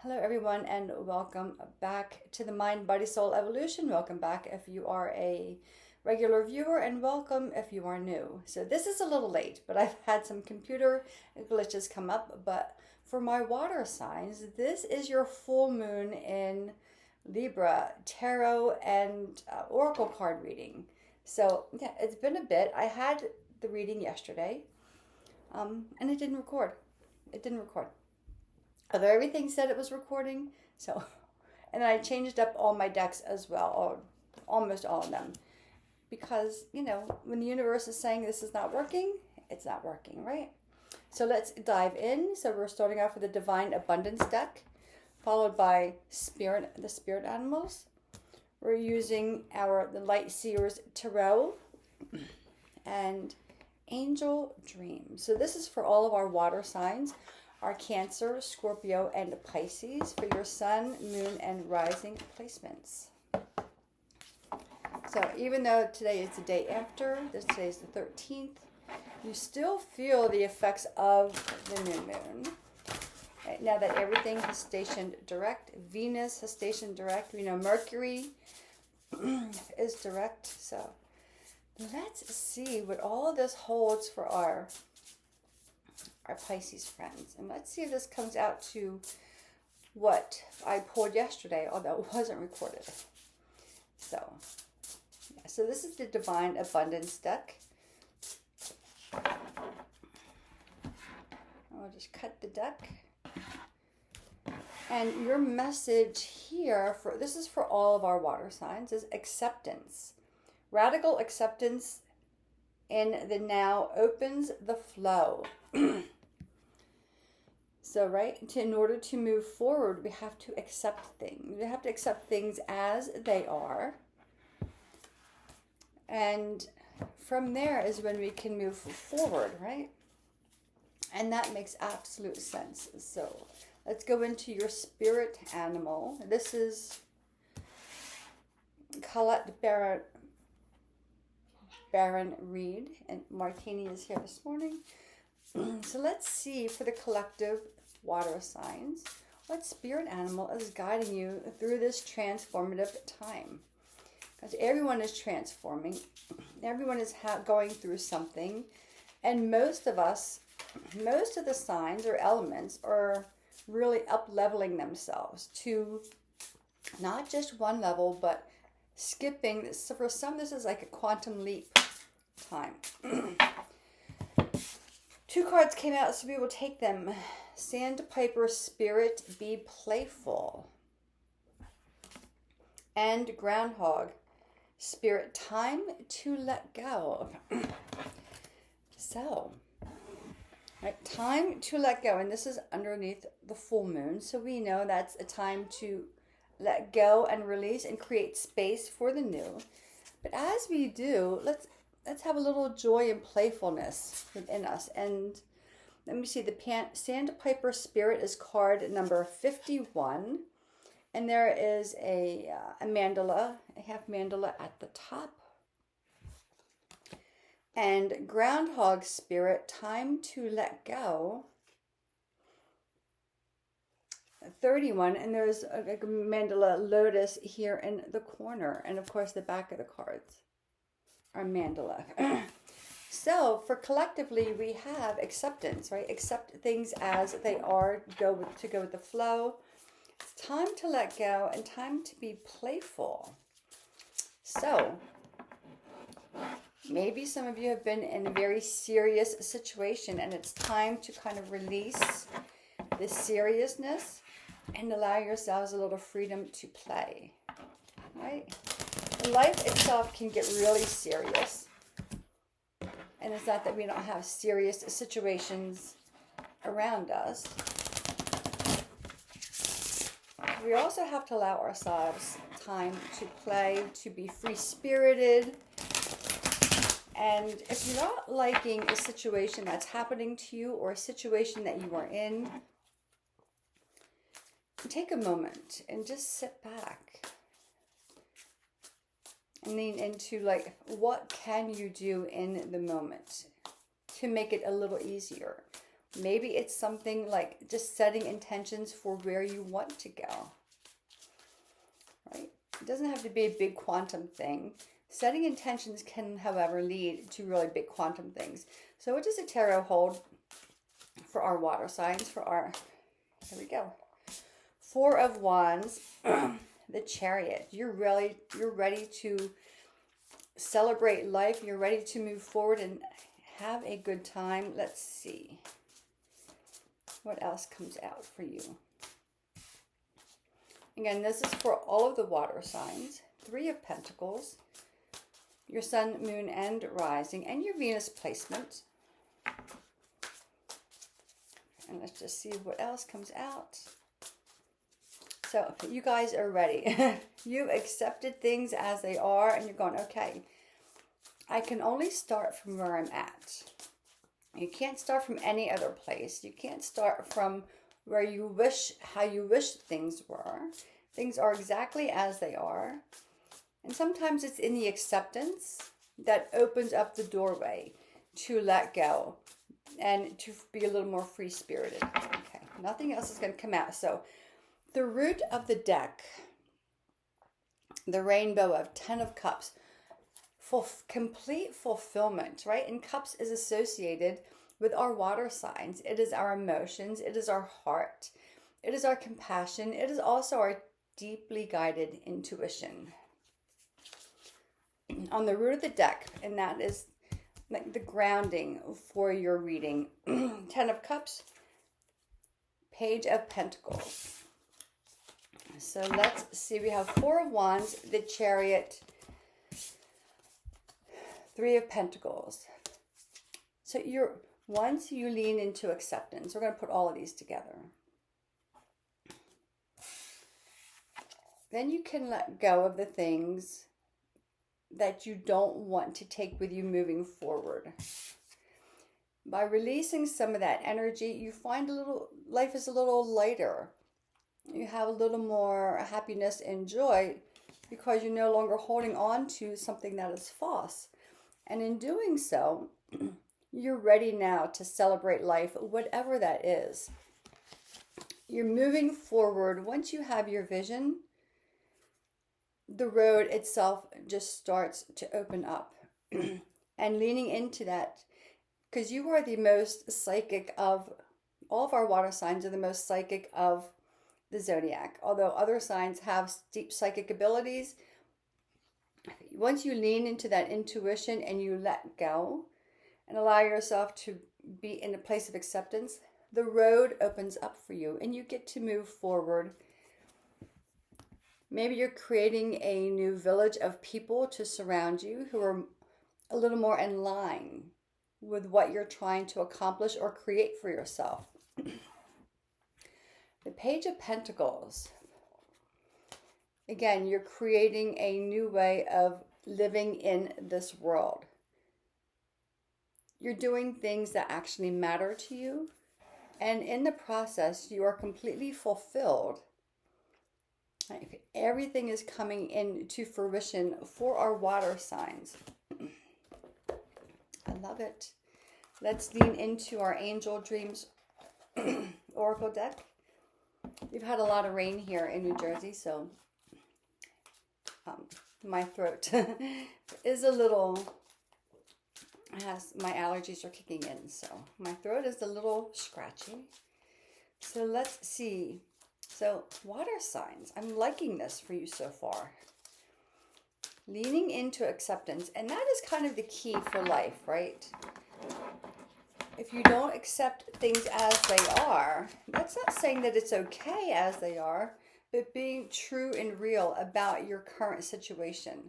Hello everyone and welcome back to the Mind, Body, Soul Evolution. Welcome back if you are a regular viewer and welcome if you are new. So this is a little late, but I've had some computer glitches come up. But for my water signs, this is your full moon in Libra tarot and oracle card reading. So yeah, it's been a bit. I had the reading yesterday and it didn't record. It didn't record. Although everything said it was recording, so, and then I changed up all my decks as well, or almost all of them, because, when the universe is saying this is not working, it's not working, right? So let's dive in. So we're starting off with the Divine Abundance deck, followed by the spirit animals. We're using the Light Seers Tarot and Angel Dream. So this is for all of our water signs. Are Cancer, Scorpio, and Pisces for your sun, moon, and rising placements. So even though today is the day after, today is the 13th, you still feel the effects of the new moon. Right, now that everything has stationed direct, Venus has stationed direct, we know Mercury is direct. So let's see what all of this holds for our Pisces friends. And let's see if this comes out to what I pulled yesterday, although it wasn't recorded. So, yeah, so this is the Divine Abundance deck. I'll just cut the deck. And your message here, this is for all of our water signs, is acceptance. Radical acceptance in the now opens the flow. So, right, in order to move forward, we have to accept things. We have to accept things as they are. And from there is when we can move forward, right? And that makes absolute sense. So, let's go into your spirit animal. This is Colette Baron Reed, and Martini is here this morning. So let's see for the collective water signs, what spirit animal is guiding you through this transformative time? Because everyone is transforming, everyone is going through something, and most of the signs or elements are really up-leveling themselves to not just one level, but skipping. So for some, this is like a quantum leap time. Two cards came out, so we will take them. Sandpiper Spirit, Be Playful. And Groundhog Spirit, Time to Let Go. So, right, time to let go. And this is underneath the full moon. So we know that's a time to let go and release and create space for the new. But as we do, let's have a little joy and playfulness within us. And let me see, the Sandpiper Spirit is card number 51. And there is a mandala, a half mandala at the top. And Groundhog Spirit, Time to Let Go, 31. And there's a mandala lotus here in the corner. And of course, the back of the cards are mandala. So for collectively, we have acceptance, right? Accept things as they are, go with the flow. It's time to let go and time to be playful. So maybe some of you have been in a very serious situation and it's time to kind of release the seriousness and allow yourselves a little freedom to play, right? Life itself can get really serious. And it's not that we don't have serious situations around us. We also have to allow ourselves time to play, to be free-spirited. And if you're not liking a situation that's happening to you or a situation that you are in, take a moment and just sit back. And lean into, like, what can you do in the moment to make it a little easier? Maybe it's something like just setting intentions for where you want to go, right? It doesn't have to be a big quantum thing. Setting intentions can, however, lead to really big quantum things. So what does the tarot hold for our water signs, for our, here we go. Four of Wands, the Chariot. You're ready to celebrate life. You're ready to move forward and have a good time. Let's see what else comes out for you. Again, this is for all of the water signs. Three of Pentacles, your Sun, Moon, and Rising, and your Venus placement. And let's just see what else comes out. So you guys are ready. You've accepted things as they are, and you're going, okay, I can only start from where I'm at. You can't start from any other place. You can't start from where you wish, how you wish things were. Things are exactly as they are. And sometimes it's in the acceptance that opens up the doorway to let go and to be a little more free-spirited. Okay, nothing else is going to come out. So the root of the deck, the rainbow of 10 of Cups, for complete fulfillment, right? And Cups is associated with our water signs. It is our emotions. It is our heart. It is our compassion. It is also our deeply guided intuition. On the root of the deck, and that is like the grounding for your reading. 10 of Cups, Page of Pentacles. So let's see, we have Four of Wands, the Chariot, Three of Pentacles. So once you lean into acceptance, we're going to put all of these together. Then you can let go of the things that you don't want to take with you moving forward. By releasing some of that energy, you find life is a little lighter. You have a little more happiness and joy because you're no longer holding on to something that is false. And in doing so, you're ready now to celebrate life, whatever that is. You're moving forward. Once you have your vision, the road itself just starts to open up. And leaning into that, because you are the most psychic of all of our water signs, are the most psychic of the zodiac. Although other signs have deep psychic abilities, once you lean into that intuition and you let go and allow yourself to be in a place of acceptance, the road opens up for you and you get to move forward. Maybe you're creating a new village of people to surround you who are a little more in line with what you're trying to accomplish or create for yourself. The Page of Pentacles. Again, you're creating a new way of living in this world. You're doing things that actually matter to you. And in the process, you are completely fulfilled. Everything is coming into fruition for our water signs. I love it. Let's lean into our Angel Dreams Oracle deck. We've had a lot of rain here in New Jersey, so my throat is a little, my allergies are kicking in, so my throat is a little scratchy. So let's see. So water signs, I'm liking this for you so far. Leaning into acceptance, and that is kind of the key for life, right? If you don't accept things as they are, that's not saying that it's okay as they are, but being true and real about your current situation.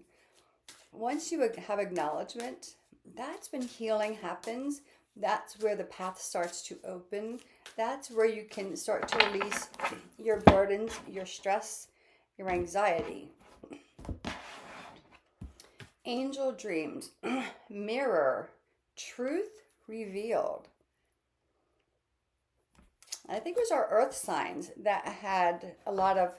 Once you have acknowledgement, that's when healing happens. That's where the path starts to open. That's where you can start to release your burdens, your stress, your anxiety. Angel Dreams, Mirror, Truth Revealed. I think it was our earth signs that had a lot of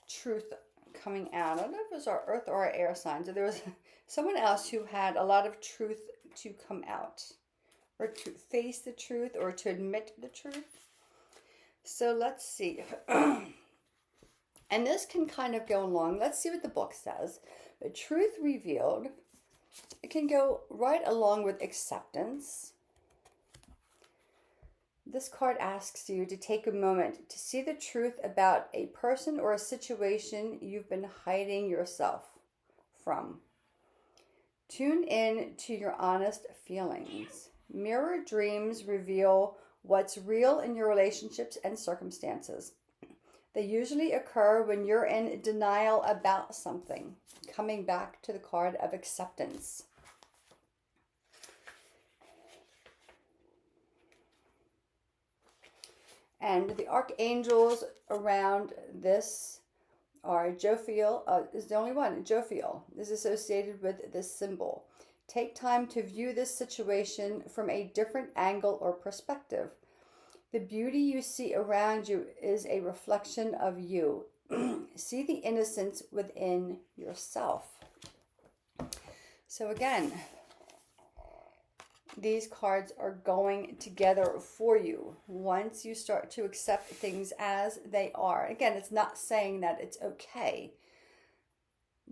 truth coming out. I don't know if it was our earth or our air signs. There was someone else who had a lot of truth to come out or to face the truth, or to admit the truth. So let's see. And this can kind of go along. Let's see what the book says. The truth revealed, it can go right along with acceptance. This card asks you to take a moment to see the truth about a person or a situation you've been hiding yourself from. Tune in to your honest feelings. Mirror dreams reveal what's real in your relationships and circumstances. They usually occur when you're in denial about something. Coming back to the card of acceptance. And the archangels around this are Jophiel, is the only one. Jophiel is associated with this symbol. Take time to view this situation from a different angle or perspective. The beauty you see around you is a reflection of you. See the innocence within yourself. So again, these cards are going together for you once you start to accept things as they are. Again, it's not saying that it's okay,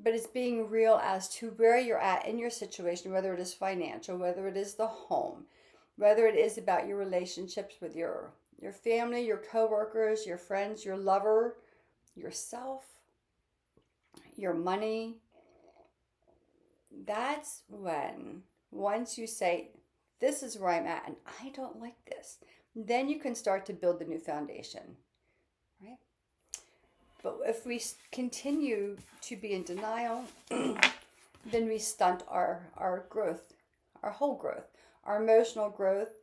but it's being real as to where you're at in your situation, whether it is financial, whether it is the home, whether it is about your relationships with your family, your coworkers, your friends, your lover, yourself, your money. That's when, once you say, this is where I'm at and I don't like this, then you can start to build the new foundation, right? But if we continue to be in denial, then we stunt our growth, our whole growth, our emotional growth,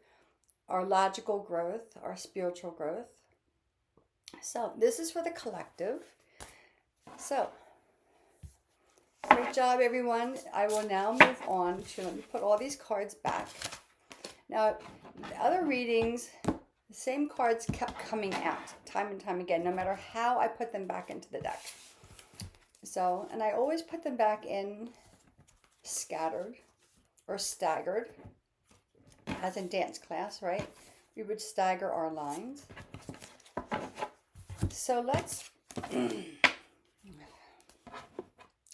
our logical growth, our spiritual growth. So this is for the collective. So great job, everyone. I will now move on to, let me put all these cards back. Now, the other readings, the same cards kept coming out time and time again, no matter how I put them back into the deck. So, and I always put them back in scattered or staggered, as in dance class, right? We would stagger our lines. So let's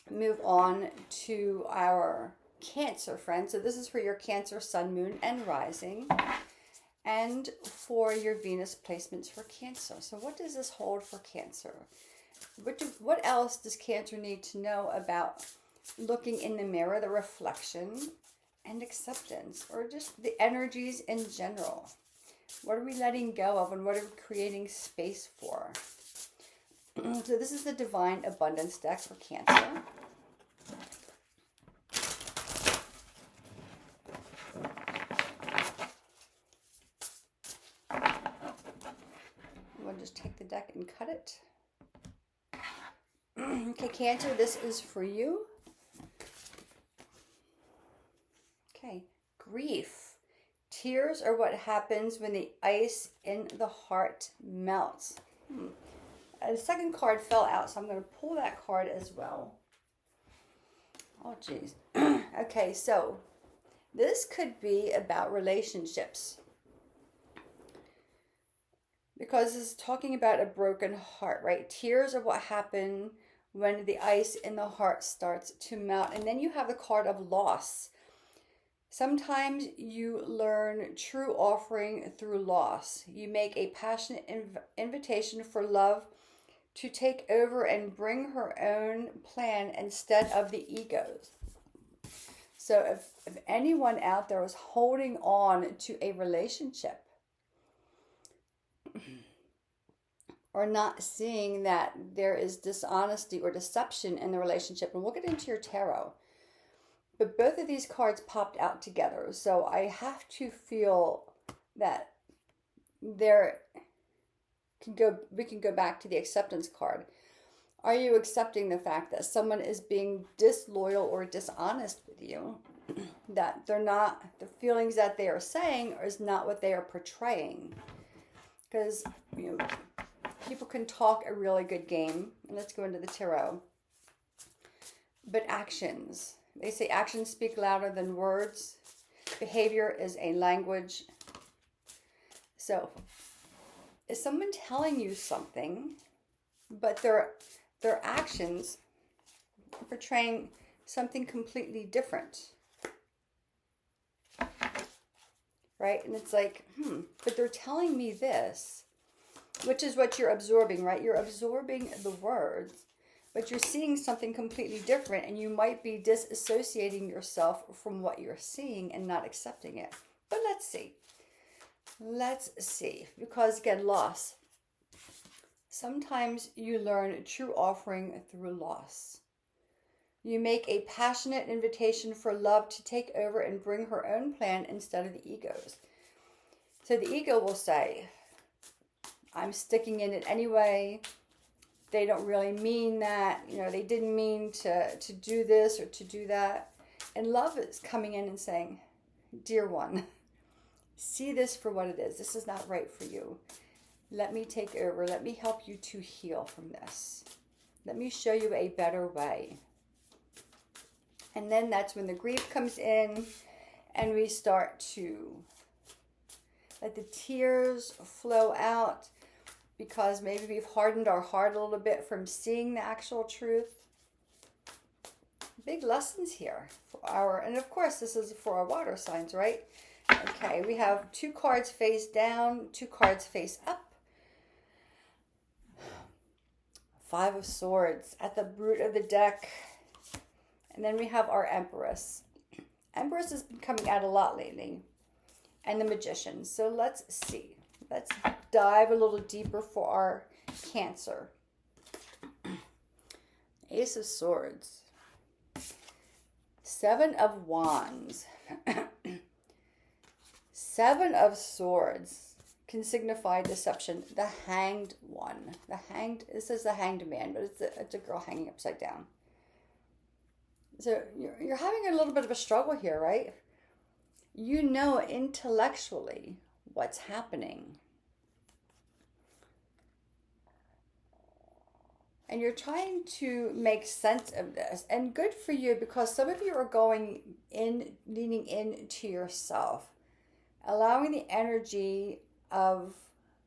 move on to our Cancer friends. So this is for your Cancer, Sun, Moon, and Rising, and for your Venus placements for Cancer. So what does this hold for Cancer? What else does Cancer need to know about looking in the mirror, the reflection, and acceptance, or just the energies in general? What are we letting go of, and what are we creating space for? So this is the Divine Abundance deck for Cancer. We'll just take the deck and cut it. Okay, Cancer, this is for you. Okay, grief. Tears are what happens when the ice in the heart melts. The second card fell out, so I'm going to pull that card as well. Oh, geez. Okay, so this could be about relationships, because it's talking about a broken heart, right? Tears are what happen when the ice in the heart starts to melt. And then you have the card of loss. Sometimes you learn true offering through loss. You make a passionate invitation for love to take over and bring her own plan instead of the ego's. So if anyone out there is holding on to a relationship or not seeing that there is dishonesty or deception in the relationship, and we'll get into your tarot, but both of these cards popped out together. So I have to feel that we can go back to the acceptance card. Are you accepting the fact that someone is being disloyal or dishonest with you? That they're not, the feelings that they are saying is not what they are portraying. Because, you know, people can talk a really good game. And let's go into the tarot. But actions. They say actions speak louder than words. Behavior is a language. So, is someone telling you something, but their actions are portraying something completely different? Right? And it's like, but they're telling me this, which is what you're absorbing, right? You're absorbing the words, but you're seeing something completely different, and you might be disassociating yourself from what you're seeing and not accepting it. But let's see. Let's see. Because again, loss. Sometimes you learn true offering through loss. You make a passionate invitation for love to take over and bring her own plan instead of the ego's. So the ego will say, I'm sticking in it anyway. They don't really mean that. They didn't mean to do this or to do that. And love is coming in and saying, dear one, see this for what it is. This is not right for you. Let me take over. Let me help you to heal from this. Let me show you a better way. And then that's when the grief comes in, and we start to let the tears flow out, because maybe we've hardened our heart a little bit from seeing the actual truth. Big lessons here and of course this is for our water signs, right? Okay, we have 2 cards face down, 2 cards face up. 5 of Swords at the root of the deck. And then we have our Empress. Empress has been coming out a lot lately. And the Magician. So let's see. Let's dive a little deeper for our Cancer. Ace of Swords. 7 of Wands. 7 of Swords can signify deception. The Hanged One. This is the Hanged Man, but it's a girl hanging upside down. So you're having a little bit of a struggle here, right? You know intellectually what's happening. And you're trying to make sense of this. And good for you, because some of you are leaning into yourself. Allowing the energy of,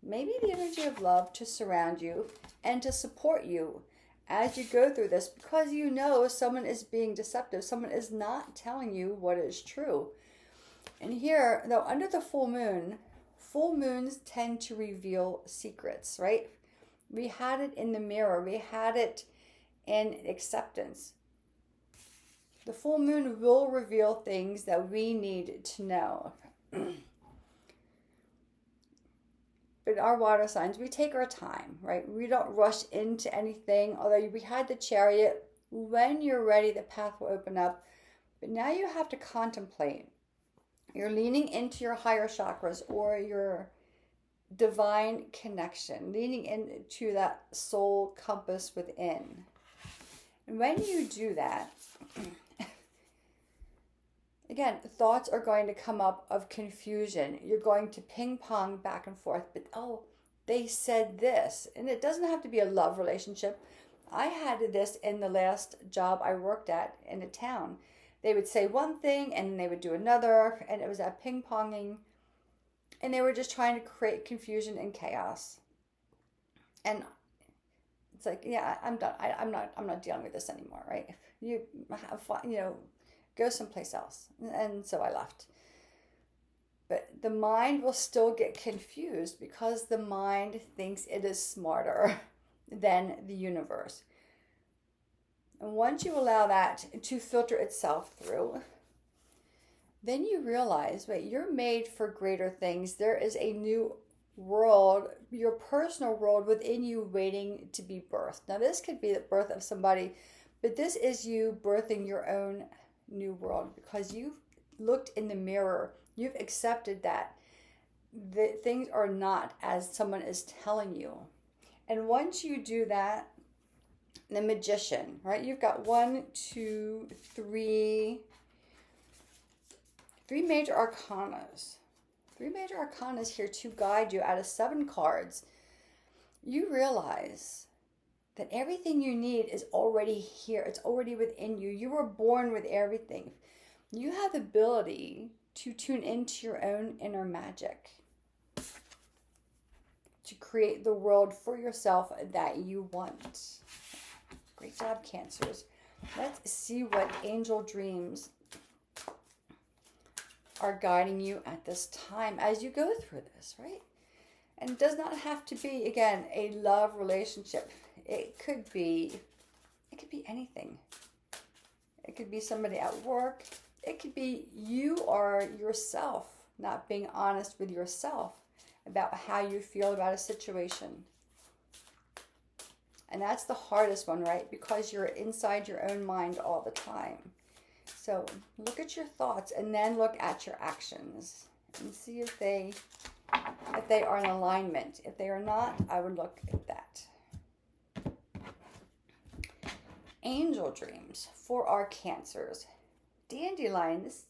maybe the energy of love to surround you and to support you as you go through this, because you know someone is being deceptive. Someone is not telling you what is true. And here, though, under the full moons tend to reveal secrets, right? We had it in the mirror. We had it in acceptance. The full moon will reveal things that we need to know. But our water signs, we take our time, right? We don't rush into anything. Although we had the Chariot. When you're ready, the path will open up. But now you have to contemplate. You're leaning into your higher chakras or your divine connection, leaning into that soul compass within. And when you do that, again, thoughts are going to come up of confusion. You're going to ping pong back and forth, but they said this. And it doesn't have to be a love relationship. I had this in the last job I worked at in a town. They would say one thing and then they would do another, and it was that ping ponging. And they were just trying to create confusion and chaos. And it's like, yeah, I'm done. I'm not dealing with this anymore, right? You have fun, go someplace else. And so I left. But the mind will still get confused because the mind thinks it is smarter than the universe. And once you allow that to filter itself through, then you realize, wait, you're made for greater things. There is a new world, your personal world within you waiting to be birthed. Now, this could be the birth of somebody, but this is you birthing your own new world because you've looked in the mirror. You've accepted that things are not as someone is telling you. And once you do that, the Magician, right? You've got 3 major arcanas. 3 major arcanas here to guide you out of 7 cards. You realize that everything you need is already here. It's already within you. You were born with everything. You have the ability to tune into your own inner magic, to create the world for yourself that you want. Great job, Cancers. Let's see what angel dreams are guiding you at this time as you go through this, right? And it does not have to be, again, a love relationship. It could be anything. It could be somebody at work. It could be you or yourself not being honest with yourself about how you feel about a situation. And that's the hardest one, right? Because you're inside your own mind all the time. So look at your thoughts and then look at your actions and see if they are in alignment. If they are not, I would look at that. Angel dreams for our Cancers. Dandelion, this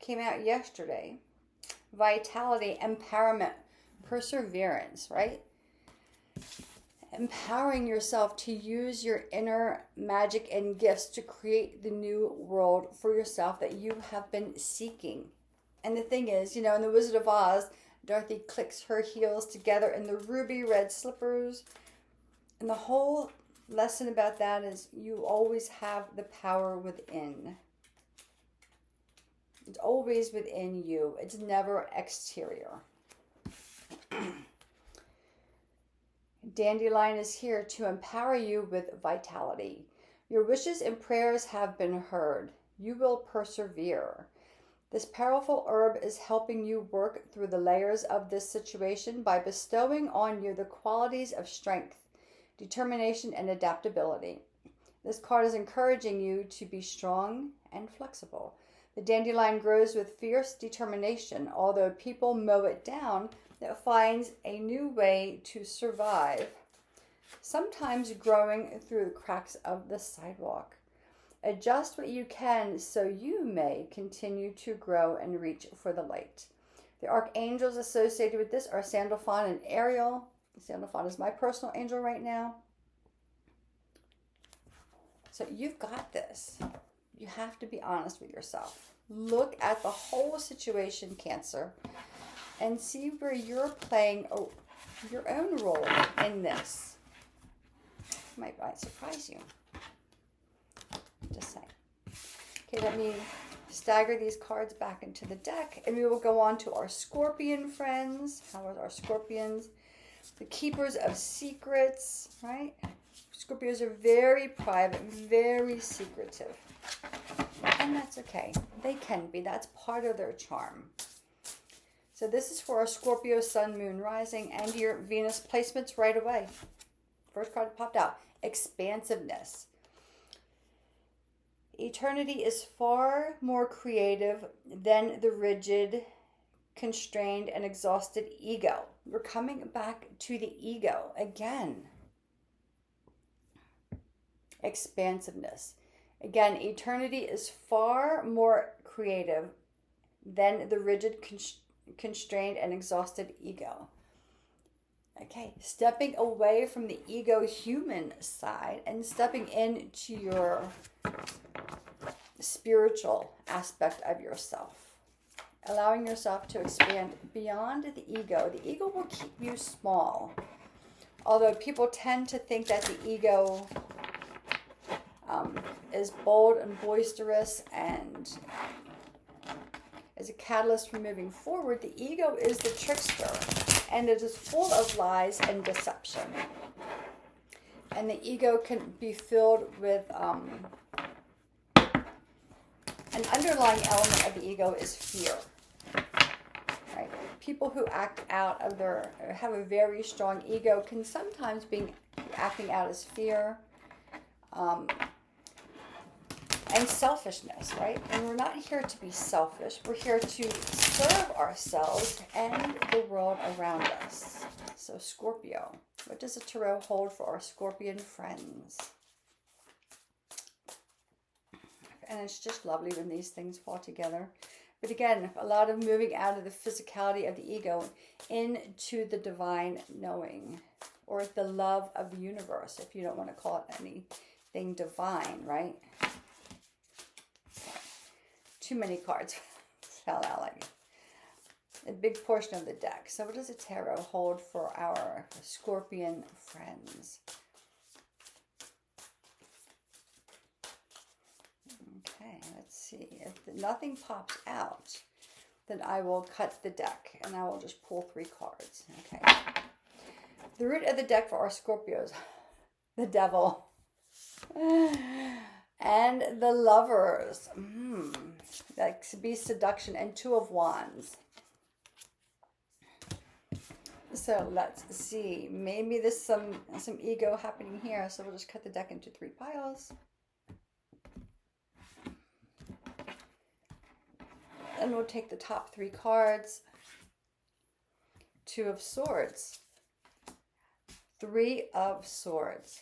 came out yesterday. Vitality, empowerment, perseverance, right? Empowering yourself to use your inner magic and gifts to create the new world for yourself that you have been seeking. And the thing is, you know, in The Wizard of Oz, Dorothy clicks her heels together in the ruby red slippers. And the whole lesson about that is you always have the power within. It's always within you. It's never exterior. Dandelion is here to empower you with vitality. Your wishes and prayers have been heard. You will persevere. This powerful herb is helping you work through the layers of this situation by bestowing on you the qualities of strength, determination, and adaptability. This card is encouraging you to be strong and flexible. The dandelion grows with fierce determination. Although people mow it down, it finds a new way to survive, sometimes growing through the cracks of the sidewalk. Adjust what you can so you may continue to grow and reach for the light. The archangels associated with this are Sandalphon and Ariel. Sandalphon is my personal angel right now. So you've got this. You have to be honest with yourself. Look at the whole situation, Cancer, and see where you're playing your own role in this. Might surprise you. Just saying. Okay, let me stagger these cards back into the deck, and we will go on to our Scorpion friends. How are our Scorpions? The keepers of secrets, right? Scorpios are very private, very secretive. And that's okay. They can be. That's part of their charm. So this is for our Scorpio, Sun, Moon, Rising, and your Venus placements right away. First card popped out. Expansiveness. Eternity is far more creative than the rigid, constrained, and exhausted ego. We're coming back to the ego again. Expansiveness. Again, eternity is far more creative than the rigid, constrained, and exhausted ego. Okay, stepping away from the ego human side and stepping into your spiritual aspect of yourself. Allowing yourself to expand beyond the ego. The ego will keep you small. Although people tend to think that the ego is bold and boisterous and is a catalyst for moving forward, the ego is the trickster, and it is full of lies and deception. And the ego can be filled with an underlying element of the ego is fear. Right? People who act out of have a very strong ego can sometimes be acting out as fear. And selfishness, right? And we're not here to be selfish. We're here to serve ourselves and the world around us. So Scorpio, what does the tarot hold for our Scorpion friends? And it's just lovely when these things fall together. But again, a lot of moving out of the physicality of the ego into the divine knowing, or the love of the universe, if you don't want to call it anything divine, right? Too many cards fell out like a big portion of the deck. So what does the tarot hold for our Scorpion friends? Okay, let's see. If nothing pops out, then I will cut the deck and I will just pull 3 cards. Okay. The root of the deck for our Scorpios, the Devil, and the Lovers. That could be seduction, and 2 of Wands. So let's see. Maybe there's some ego happening here. So we'll just cut the deck into 3 piles. And we'll take the top 3 cards. 2 of Swords. 3 of Swords.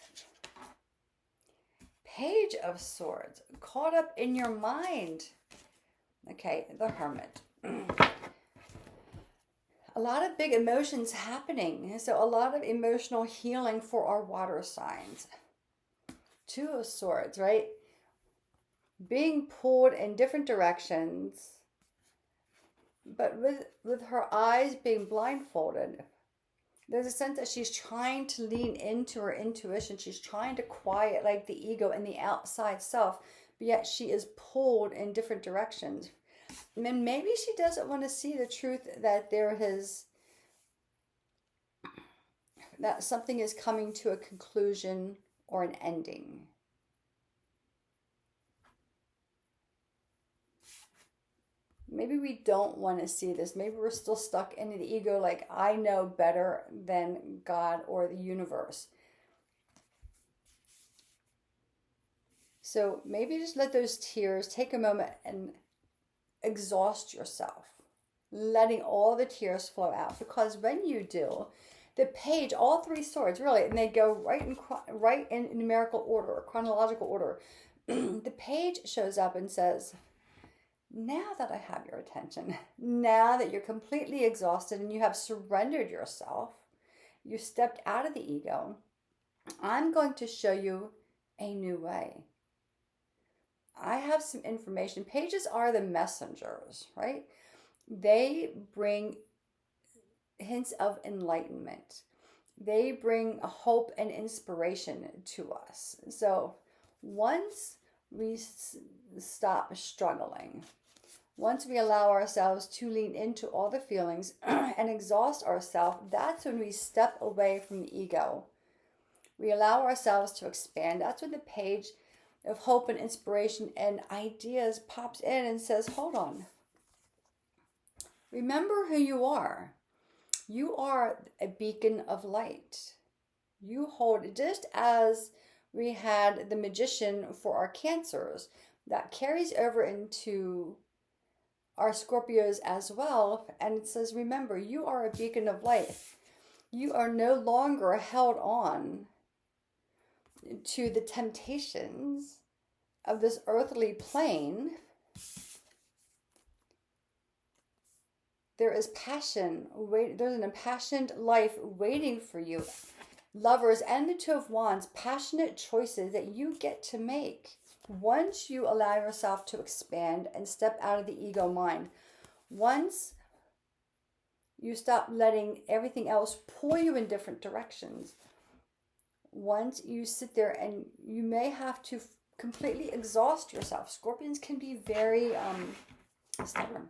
Page of Swords. Caught up in your mind. Okay, the Hermit. A lot of big emotions happening. So a lot of emotional healing for our water signs. 2 of Swords, right? Being pulled in different directions. But with her eyes being blindfolded, there's a sense that she's trying to lean into her intuition. She's trying to quiet like the ego and the outside self, but yet she is pulled in different directions. And maybe she doesn't want to see the truth that that something is coming to a conclusion or an ending. Maybe we don't want to see this. Maybe we're still stuck in the ego, like I know better than God or the universe. So maybe just let those tears take a moment and exhaust yourself, letting all the tears flow out. Because when you do, the page, all 3 swords, really, and they go right in numerical order, or chronological order. The page shows up and says, now that I have your attention, now that you're completely exhausted and you have surrendered yourself, you stepped out of the ego, I'm going to show you a new way. I have some information. Pages are the messengers, right? They bring hints of enlightenment. They bring hope and inspiration to us. So once we stop struggling, once we allow ourselves to lean into all the feelings and exhaust ourselves, that's when we step away from the ego. We allow ourselves to expand. That's when the page of hope and inspiration and ideas pops in and says, hold on. Remember who you are. You are a beacon of light. You hold, just as we had the Magician for our Cancers, that carries over into our Scorpios as well. And it says, remember, you are a beacon of light. You are no longer held on to the temptations of this earthly plane. There is passion, there's an impassioned life waiting for you. Lovers and the 2 of Wands, passionate choices that you get to make. Once you allow yourself to expand and step out of the ego mind, once you stop letting everything else pull you in different directions, once you sit there and you may have to completely exhaust yourself. Scorpions can be very stubborn.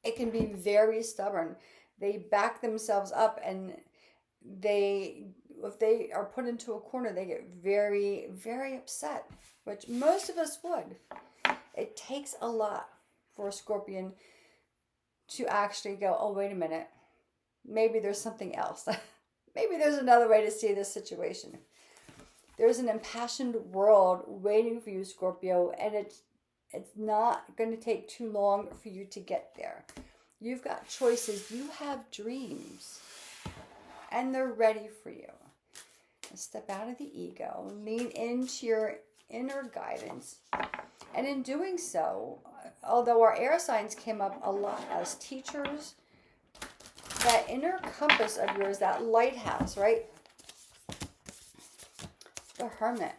It can be very stubborn. They back themselves up, and if they are put into a corner, they get very, very upset, which most of us would. It takes a lot for a Scorpion to actually go, oh, wait a minute. Maybe there's something else. Maybe there's another way to see this situation. There's an impassioned world waiting for you, Scorpio, and it's not going to take too long for you to get there. You've got choices. You have dreams, and they're ready for you. Step out of the ego, lean into your inner guidance. And in doing so, although our air signs came up a lot as teachers, that inner compass of yours, that lighthouse, right? The Hermit.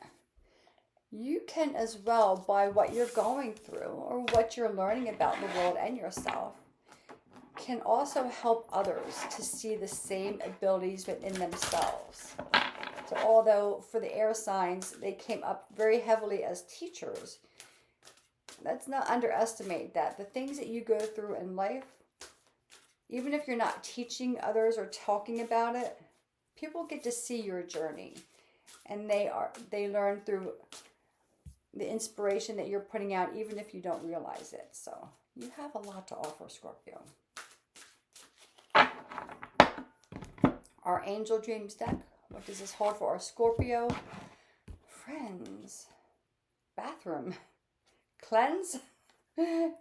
You can as well, by what you're going through or what you're learning about the world and yourself, can also help others to see the same abilities within themselves. So although for the air signs, they came up very heavily as teachers, let's not underestimate that the things that you go through in life, even if you're not teaching others or talking about it, people get to see your journey, and they learn through the inspiration that you're putting out, even if you don't realize it. So you have a lot to offer, Scorpio. Our Angel Dreams deck. What does this hold for our Scorpio friends? Bathroom. Cleanse.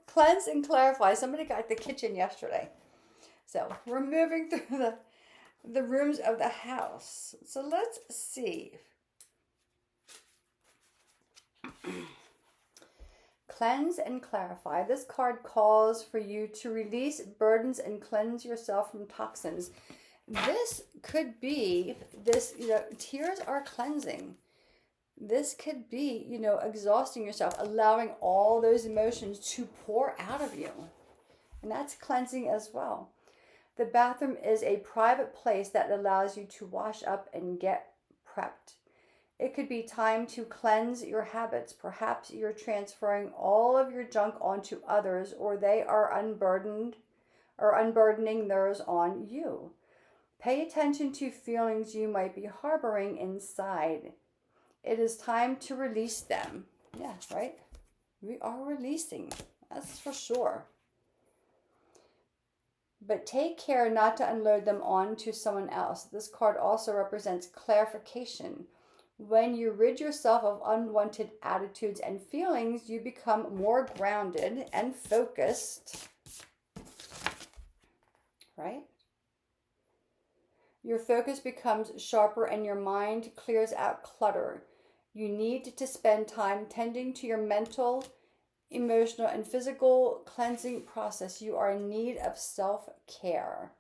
Cleanse and clarify. Somebody got the kitchen yesterday. So we're moving through the rooms of the house. So let's see. Cleanse and clarify. This card calls for you to release burdens and cleanse yourself from toxins. This could be this, tears are cleansing. This could be, exhausting yourself, allowing all those emotions to pour out of you. And that's cleansing as well. The bathroom is a private place that allows you to wash up and get prepped. It could be time to cleanse your habits. Perhaps you're transferring all of your junk onto others, or they are unburdened or unburdening theirs on you. Pay attention to feelings you might be harboring inside. It is time to release them. Yeah, right? We are releasing. That's for sure. But take care not to unload them onto someone else. This card also represents clarification. When you rid yourself of unwanted attitudes and feelings, you become more grounded and focused. Right? Your focus becomes sharper and your mind clears out clutter. You need to spend time tending to your mental, emotional, and physical cleansing process. You are in need of self-care.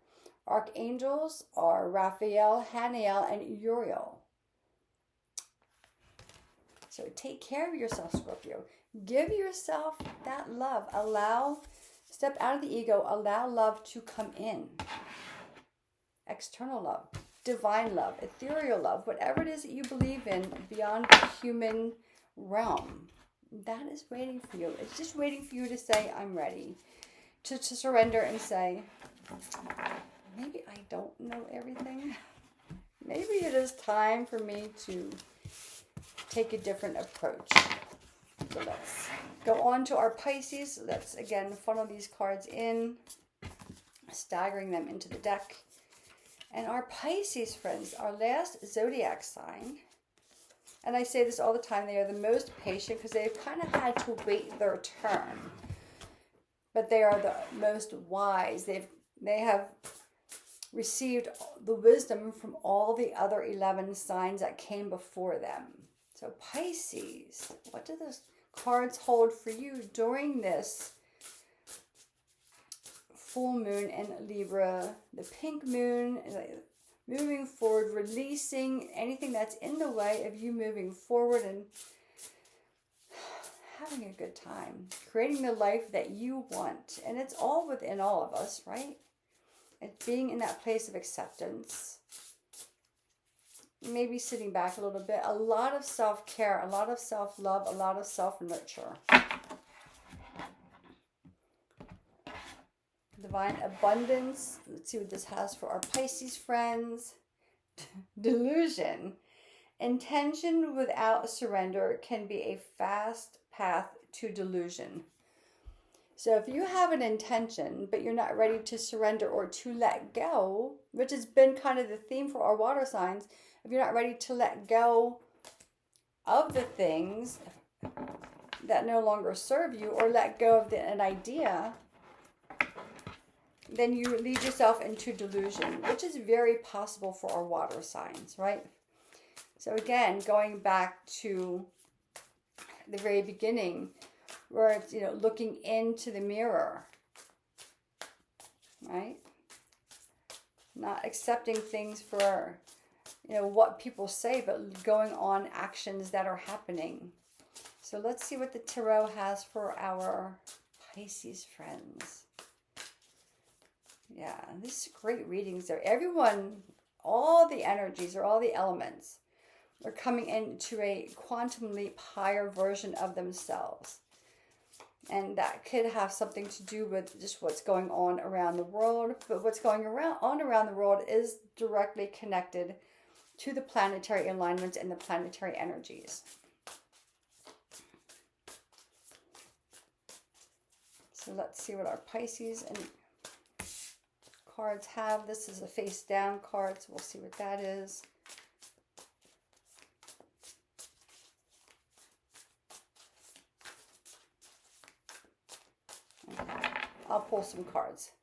Archangels are Raphael, Haniel, and Uriel. So take care of yourself, Scorpio. Give yourself that love. Step out of the ego. Allow love to come in. External love, divine love, ethereal love, whatever it is that you believe in beyond the human realm, that is waiting for you. It's just waiting for you to say, I'm ready. To surrender and say, maybe I don't know everything. Maybe it is time for me to take a different approach. So let's go on to our Pisces. Let's again funnel these cards in, staggering them into the deck. And our Pisces friends, our last zodiac sign, and I say this all the time, they are the most patient because they've kind of had to wait their turn. But they are the most wise. They have received the wisdom from all the other 11 signs that came before them. So Pisces, what do those cards hold for you during this full moon in Libra, the pink moon, moving forward, releasing anything that's in the way of you moving forward and having a good time, creating the life that you want. And it's all within all of us, right? It's being in that place of acceptance, maybe sitting back a little bit, a lot of self-care, a lot of self-love, a lot of self-nurture. Divine abundance. Let's see what this has for our Pisces friends. Delusion. Intention without surrender can be a fast path to delusion. So if you have an intention, but you're not ready to surrender or to let go, which has been kind of the theme for our water signs, if you're not ready to let go of the things that no longer serve you, or let go of an idea, then you lead yourself into delusion, which is very possible for our water signs, right? So again, going back to the very beginning, where it's, looking into the mirror, right? Not accepting things for, what people say, but going on actions that are happening. So let's see what the tarot has for our Pisces friends. Yeah, this is great readings there. Everyone, all the energies or all the elements are coming into a quantum leap higher version of themselves. And that could have something to do with just what's going on around the world. But what's going on around the world is directly connected to the planetary alignments and the planetary energies. So let's see what our Pisces and cards have. This is a face down card, so we'll see what that is. Okay, I'll pull some cards.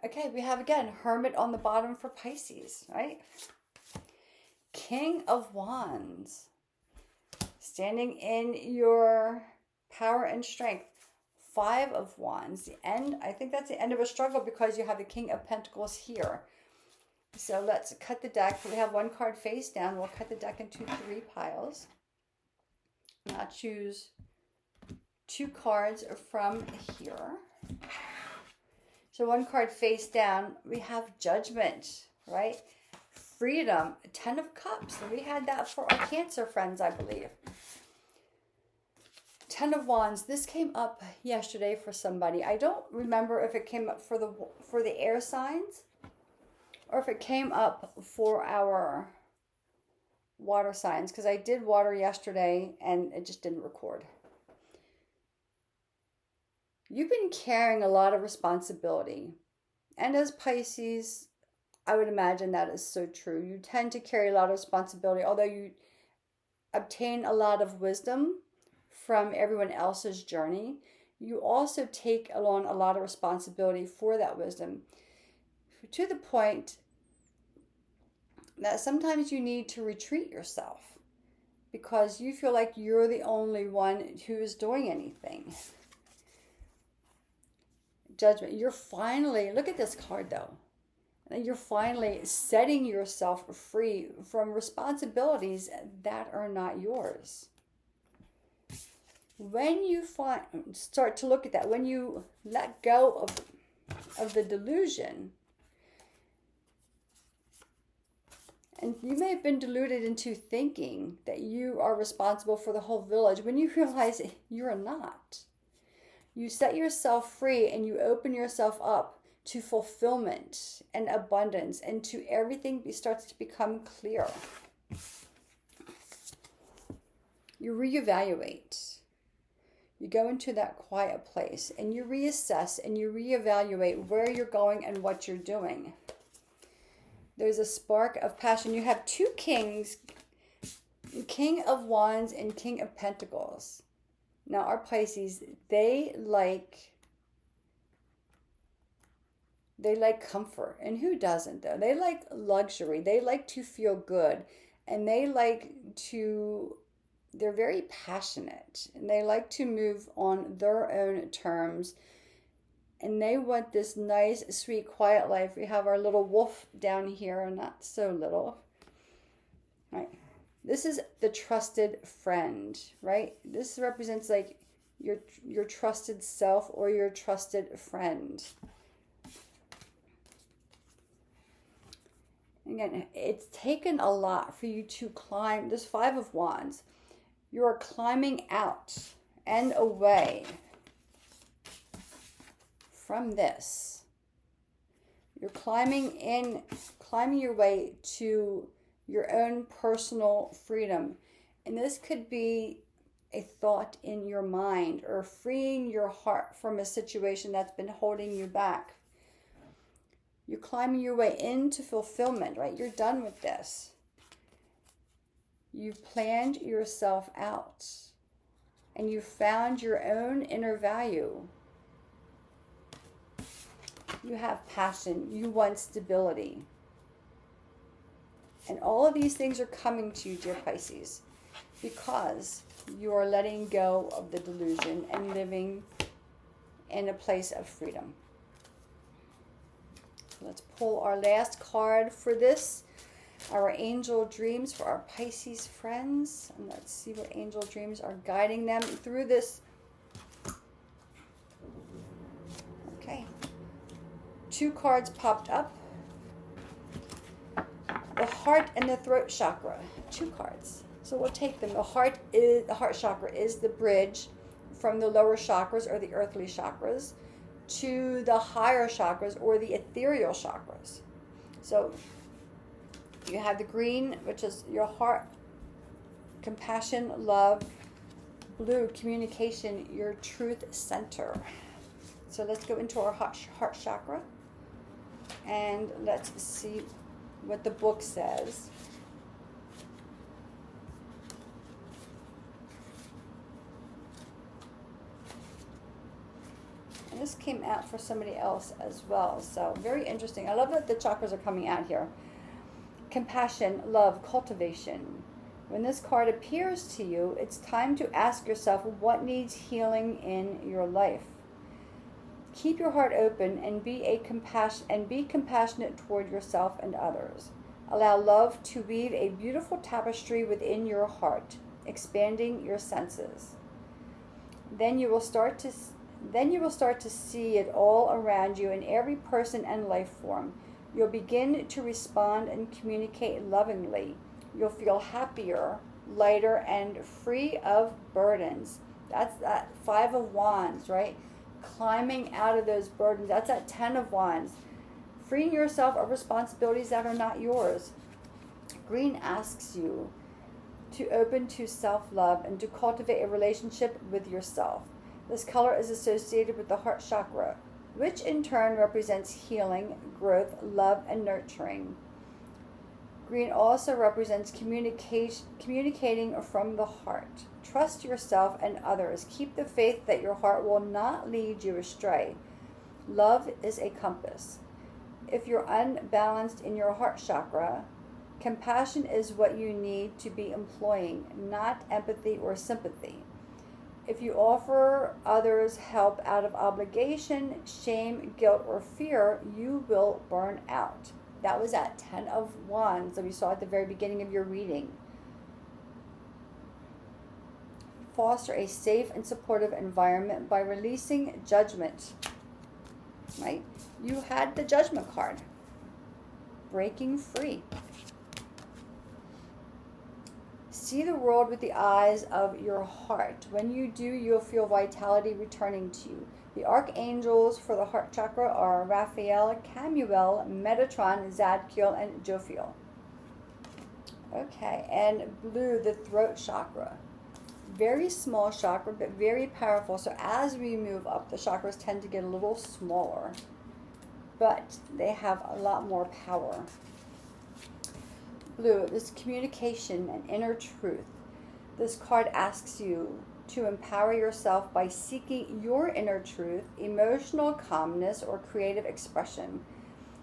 Okay, we have again Hermit on the bottom for Pisces, right? King of Wands, standing in your power and strength. Five of Wands, the end. I think that's the end of a struggle because you have the King of Pentacles here. So let's cut the deck. We have one card face down. We'll cut the deck into 3 piles. I'll choose 2 cards from here. So one card face down, we have Judgment, right? Freedom, 10 of Cups. So we had that for our Cancer friends, I believe. 10 of Wands. This came up yesterday for somebody. I don't remember if it came up for the air signs or if it came up for our water signs, because I did water yesterday and it just didn't record. You've been carrying a lot of responsibility. And as Pisces, I would imagine that is so true. You tend to carry a lot of responsibility, although you obtain a lot of wisdom from everyone else's journey. You also take along a lot of responsibility for that wisdom, to the point that sometimes you need to retreat yourself because you feel like you're the only one who is doing anything. Judgment. You're finally, look at this card though. You're finally setting yourself free from responsibilities that are not yours. When you start to look at that, when you let go of the delusion, and you may have been deluded into thinking that you are responsible for the whole village, when you realize you're not. You set yourself free and you open yourself up to fulfillment and abundance, and to everything starts to become clear. You reevaluate. You go into that quiet place and you reassess and you reevaluate where you're going and what you're doing. There's a spark of passion. You have 2 kings, King of Wands and King of Pentacles. Now our Pisces, they like comfort. And who doesn't though? They like luxury. They like to feel good. And they like to... They're very passionate and they like to move on their own terms, and they want this nice, sweet, quiet life. We have our little wolf down here, not so little, right? This is the trusted friend, right? This represents like your trusted self or your trusted friend. Again, it's taken a lot for you to climb this 5 of Wands. You are climbing out and away from this. You're climbing your way to your own personal freedom. And this could be a thought in your mind or freeing your heart from a situation that's been holding you back. You're climbing your way into fulfillment, right? You're done with this. You've planned yourself out and you found your own inner value. You have passion. You want stability. And all of these things are coming to you, dear Pisces, because you are letting go of the delusion and living in a place of freedom. Let's pull our last card for this Our angel dreams for our Pisces friends. And let's see what angel dreams are guiding them through this. Okay. 2 cards popped up. The heart and the throat chakra. 2 cards. So we'll take them. The heart chakra is the bridge from the lower chakras or the earthly chakras to the higher chakras or the ethereal chakras. So you have the green, which is your heart, compassion, love. Blue, communication, your truth center. So let's go into our heart chakra and let's see what the book says. And this came out for somebody else as well. So very interesting. I love that the chakras are coming out here. Compassion, love, cultivation. When this card appears to you, it's time to ask yourself what needs healing in your life. Keep your heart open and be compassionate toward yourself and others. Allow love to weave a beautiful tapestry within your heart, expanding your senses. Then you will start to see it all around you in every person and life form. You'll begin to respond and communicate lovingly. You'll feel happier, lighter, and free of burdens. That's that 5 of Wands, right? Climbing out of those burdens. That's that 10 of Wands. Freeing yourself of responsibilities that are not yours. Green asks you to open to self-love and to cultivate a relationship with yourself. This color is associated with the heart chakra, which in turn represents healing, growth, love, and nurturing. Green also represents communicating from the heart. Trust yourself and others. Keep the faith that your heart will not lead you astray. Love is a compass. If you're unbalanced in your heart chakra, compassion is what you need to be employing, not empathy or sympathy. If you offer others help out of obligation, shame, guilt, or fear, you will burn out. That was that 10 of Wands that we saw at the very beginning of your reading. Foster a safe and supportive environment by releasing judgment. Right? You had the Judgment card. Breaking free. See the world with the eyes of your heart. When you do, you'll feel vitality returning to you. The archangels for the heart chakra are Raphael, Camuel, Metatron, Zadkiel, and Jophiel. Okay, and blue, the throat chakra. Very small chakra, but very powerful. So as we move up, the chakras tend to get a little smaller, but they have a lot more power. Blue is communication and inner truth. This card asks you to empower yourself by seeking your inner truth, emotional calmness, or creative expression.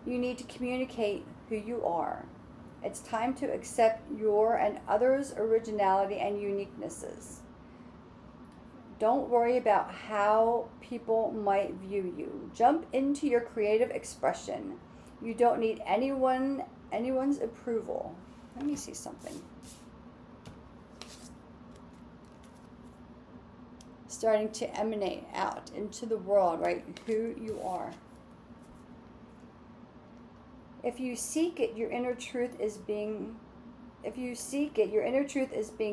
You need to communicate who you are. It's time to accept your and others' originality and uniquenesses. Don't worry about how people might view you. Jump into your creative expression. You don't need anyone's approval. Let me see something. Starting to emanate out into the world, right? Who you are. If you seek it, your inner truth is being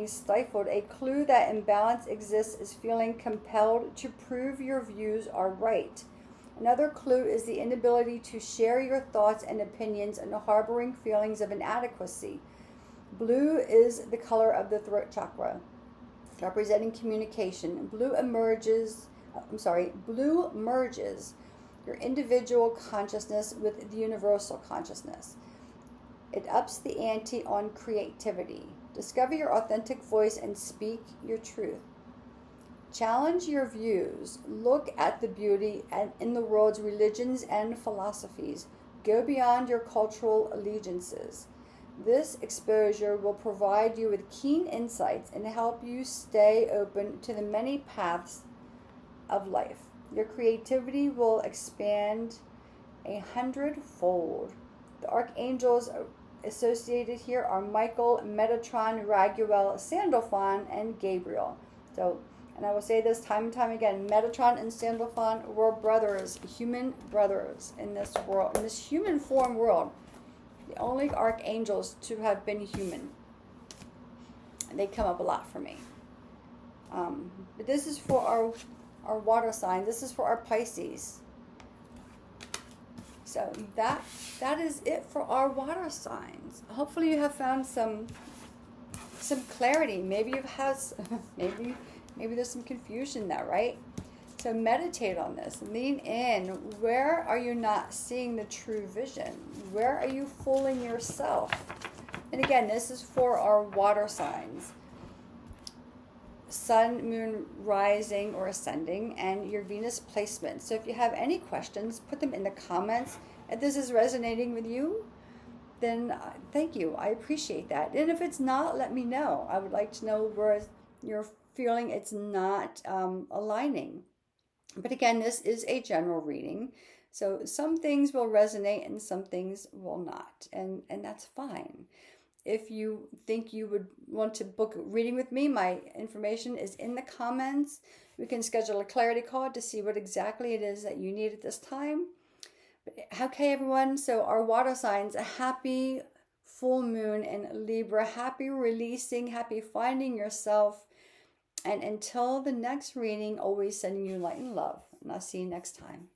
stifled. A clue that imbalance exists is feeling compelled to prove your views are right. Another clue is the inability to share your thoughts and opinions and harboring feelings of inadequacy. Blue is the color of the throat chakra, representing communication. Blue merges your individual consciousness with the universal consciousness. It ups the ante on creativity. Discover your authentic voice and speak your truth. Challenge your views. Look at the beauty in the world's religions and philosophies. Go beyond your cultural allegiances. This exposure will provide you with keen insights and help you stay open to the many paths of life. Your creativity will expand 100-fold. The archangels associated here are Michael, Metatron, Raguel, Sandalphon, and Gabriel. So, and I will say this time and time again, Metatron and Sandalphon were brothers, human brothers in this world, in this human form world. The only archangels to have been human. And they come up a lot for me. But this is for our water sign. This is for our Pisces. So that is it for our water signs. Hopefully you have found some clarity. Maybe you've had maybe there's some confusion there, right? So meditate on this. Lean in. Where are you not seeing the true vision? Where are you fooling yourself? And again, this is for our water signs. Sun, moon, rising or ascending, and your Venus placement. So if you have any questions, put them in the comments. If this is resonating with you, then thank you. I appreciate that. And if it's not, let me know. I would like to know where you're feeling it's not aligning. But again, this is a general reading. So some things will resonate and some things will not. And that's fine. If you think you would want to book a reading with me, my information is in the comments. We can schedule a clarity call to see what exactly it is that you need at this time. Okay, everyone. So our water signs, a happy full moon in Libra. Happy releasing, happy finding yourself. And until the next reading, always sending you light and love. And I'll see you next time.